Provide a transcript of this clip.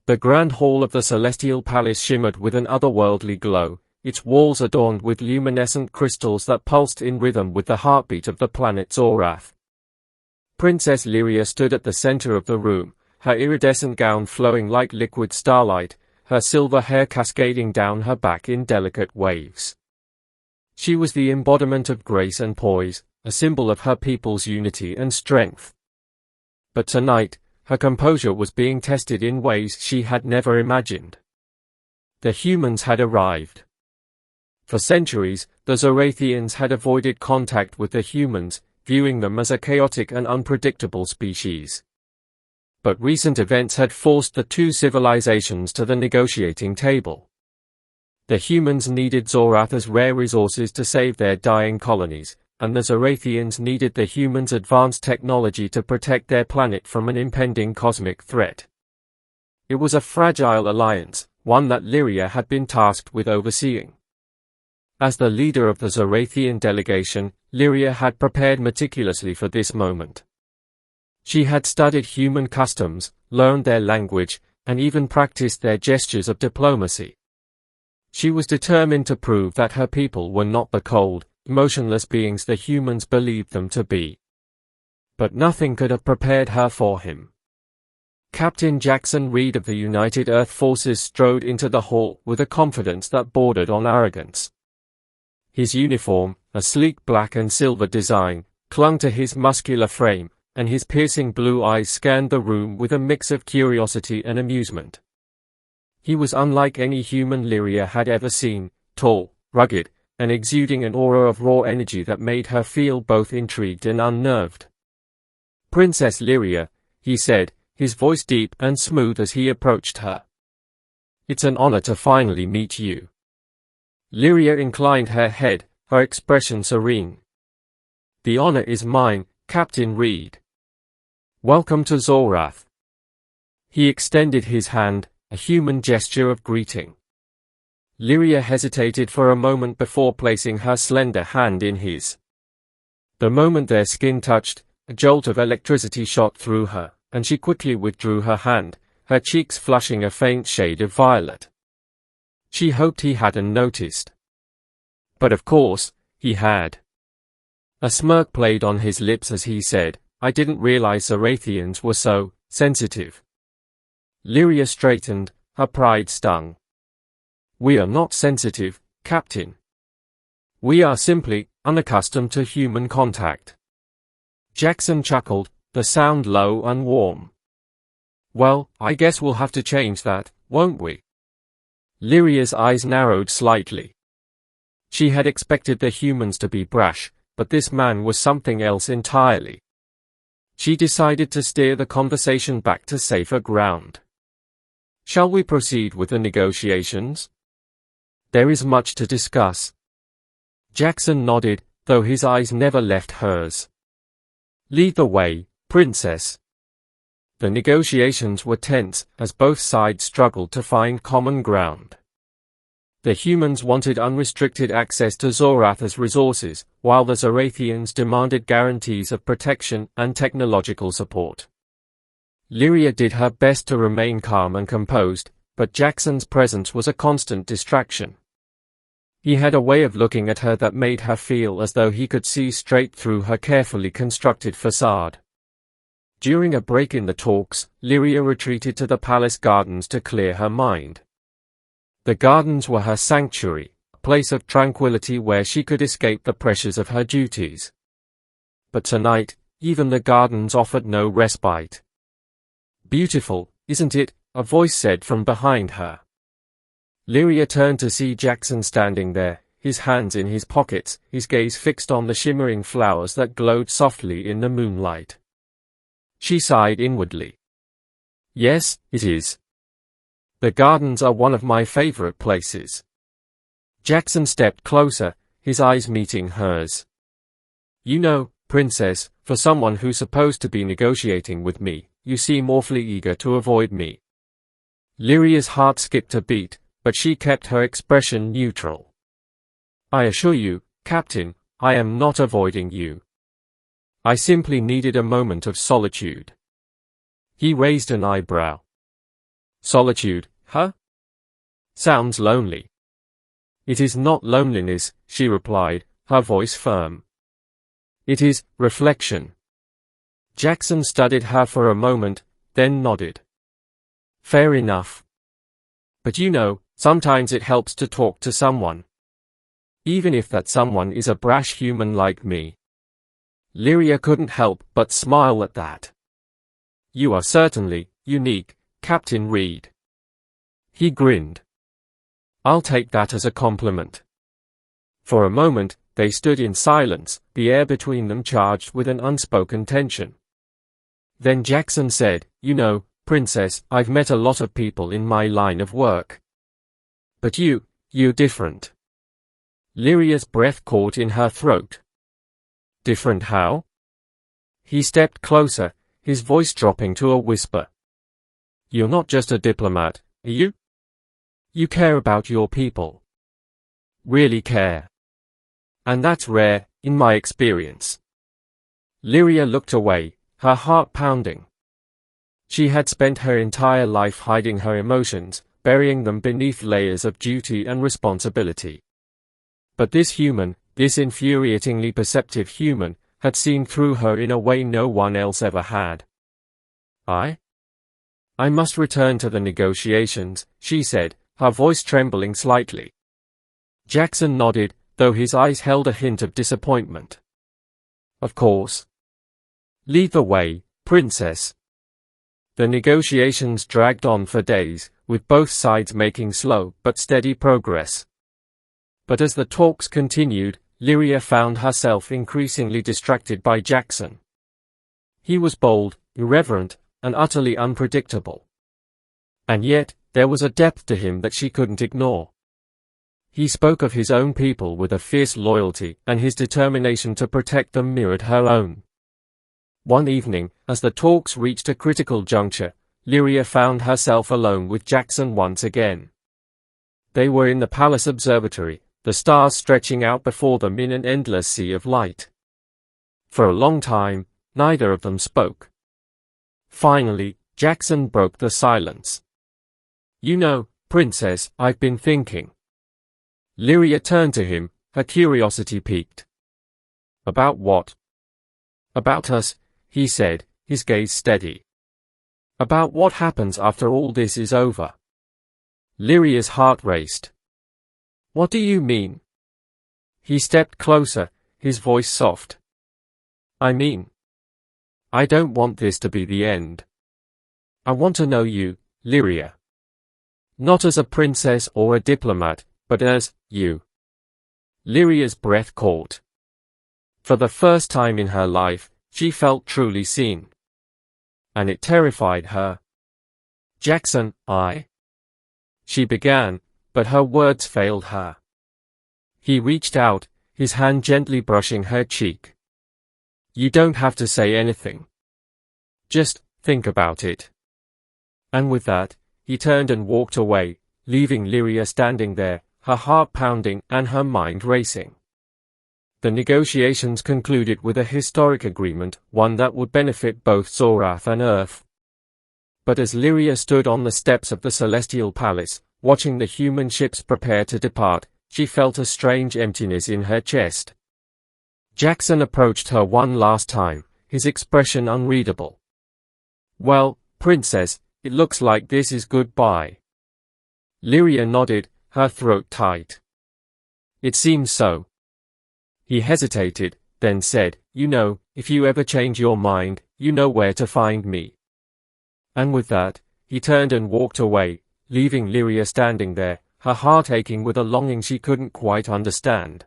The grand hall of the celestial palace shimmered with an otherworldly glow, its walls adorned with luminescent crystals that pulsed in rhythm with the heartbeat of the planet Zorath. Princess Lyria stood at the center of the room, her iridescent gown flowing like liquid starlight, her silver hair cascading down her back in delicate waves. She was the embodiment of grace and poise, a symbol of her people's unity and strength. But tonight, her composure was being tested in ways she had never imagined. The humans had arrived. For centuries, the Zorathians had avoided contact with the humans, viewing them as a chaotic and unpredictable species. But recent events had forced the two civilizations to the negotiating table. The humans needed Zorath's rare resources to save their dying colonies, and the Zorathians needed the humans' advanced technology to protect their planet from an impending cosmic threat. It was a fragile alliance, one that Lyria had been tasked with overseeing. As the leader of the Zorathian delegation, Lyria had prepared meticulously for this moment. She had studied human customs, learned their language, and even practiced their gestures of diplomacy. She was determined to prove that her people were not the cold, emotionless beings the humans believed them to be. But nothing could have prepared her for him. Captain Jaxon Reed of the United Earth Forces strode into the hall with a confidence that bordered on arrogance. His uniform, a sleek black and silver design, clung to his muscular frame, and his piercing blue eyes scanned the room with a mix of curiosity and amusement. He was unlike any human Lyria had ever seen, tall, rugged, and exuding an aura of raw energy that made her feel both intrigued and unnerved. "Princess Lyria," he said, his voice deep and smooth as he approached her. "It's an honor to finally meet you." Lyria inclined her head, her expression serene. "The honor is mine, Captain Reed. Welcome to Zorath." He extended his hand, a human gesture of greeting. Lyria hesitated for a moment before placing her slender hand in his. The moment their skin touched, a jolt of electricity shot through her, and she quickly withdrew her hand, her cheeks flushing a faint shade of violet. She hoped he hadn't noticed. But of course, he had. A smirk played on his lips as he said, "I didn't realize Zorathians were so sensitive." Lyria straightened, her pride stung. "We are not sensitive, Captain. We are simply unaccustomed to human contact." Jaxon chuckled, the sound low and warm. "Well, I guess we'll have to change that, won't we?" Lyria's eyes narrowed slightly. She had expected the humans to be brash, but this man was something else entirely. She decided to steer the conversation back to safer ground. "Shall we proceed with the negotiations? There is much to discuss." Jaxon nodded, though his eyes never left hers. "Lead the way, Princess." The negotiations were tense, as both sides struggled to find common ground. The humans wanted unrestricted access to Zorath's resources, while the Zorathians demanded guarantees of protection and technological support. Lyria did her best to remain calm and composed, but Jaxon's presence was a constant distraction. He had a way of looking at her that made her feel as though he could see straight through her carefully constructed facade. During a break in the talks, Lyria retreated to the palace gardens to clear her mind. The gardens were her sanctuary, a place of tranquility where she could escape the pressures of her duties. But tonight, even the gardens offered no respite. "Beautiful, isn't it?" a voice said from behind her. Lyria turned to see Jaxon standing there, his hands in his pockets, his gaze fixed on the shimmering flowers that glowed softly in the moonlight. She sighed inwardly. "Yes, it is. The gardens are one of my favorite places." Jaxon stepped closer, his eyes meeting hers. "You know, Princess, for someone who's supposed to be negotiating with me, you seem awfully eager to avoid me." Lyria's heart skipped a beat, but she kept her expression neutral. "I assure you, Captain, I am not avoiding you. I simply needed a moment of solitude." He raised an eyebrow. Solitude, huh? Sounds lonely. It is not loneliness, she replied, her voice firm. It is reflection. Jaxon studied her for a moment, then nodded. Fair enough. But you know, sometimes it helps to talk to someone. Even if that someone is a brash human like me. Lyria couldn't help but smile at that. You are certainly unique, Captain Reed. He grinned. I'll take that as a compliment. For a moment, they stood in silence, the air between them charged with an unspoken tension. Then Jaxon said, you know, Princess, I've met a lot of people in my line of work. But you're different. Lyria's breath caught in her throat. Different how? He stepped closer, his voice dropping to a whisper. You're not just a diplomat, are you? You care about your people. Really care. And that's rare, in my experience. Lyria looked away, her heart pounding. She had spent her entire life hiding her emotions, burying them beneath layers of duty and responsibility. But this human, this infuriatingly perceptive human, had seen through her in a way no one else ever had. I must return to the negotiations, she said, her voice trembling slightly. Jaxon nodded, though his eyes held a hint of disappointment. Of course. Lead the way, Princess. The negotiations dragged on for days, with both sides making slow but steady progress. But as the talks continued, Lyria found herself increasingly distracted by Jaxon. He was bold, irreverent, and utterly unpredictable. And yet, there was a depth to him that she couldn't ignore. He spoke of his own people with a fierce loyalty, and his determination to protect them mirrored her own. One evening, as the talks reached a critical juncture, Lyria found herself alone with Jaxon once again. They were in the palace observatory, the stars stretching out before them in an endless sea of light. For a long time, neither of them spoke. Finally, Jaxon broke the silence. You know, Princess, I've been thinking. Lyria turned to him, her curiosity piqued. About what? About us, he said, his gaze steady. About what happens after all this is over. Lyria's heart raced. What do you mean? He stepped closer, his voice soft. I mean, I don't want this to be the end. I want to know you, Lyria. Not as a princess or a diplomat, but as you. Lyria's breath caught. For the first time in her life, she felt truly seen. And it terrified her. Jaxon, she began, but her words failed her. He reached out, his hand gently brushing her cheek. You don't have to say anything. Just think about it. And with that, he turned and walked away, leaving Lyria standing there, her heart pounding and her mind racing. The negotiations concluded with a historic agreement, one that would benefit both Zorath and Earth. But as Lyria stood on the steps of the Celestial Palace, watching the human ships prepare to depart, she felt a strange emptiness in her chest. Jaxon approached her one last time, his expression unreadable. Well, Princess, it looks like this is goodbye. Lyria nodded, her throat tight. It seems so. He hesitated, then said, you know, if you ever change your mind, you know where to find me. And with that, he turned and walked away, leaving Lyria standing there, her heart aching with a longing she couldn't quite understand.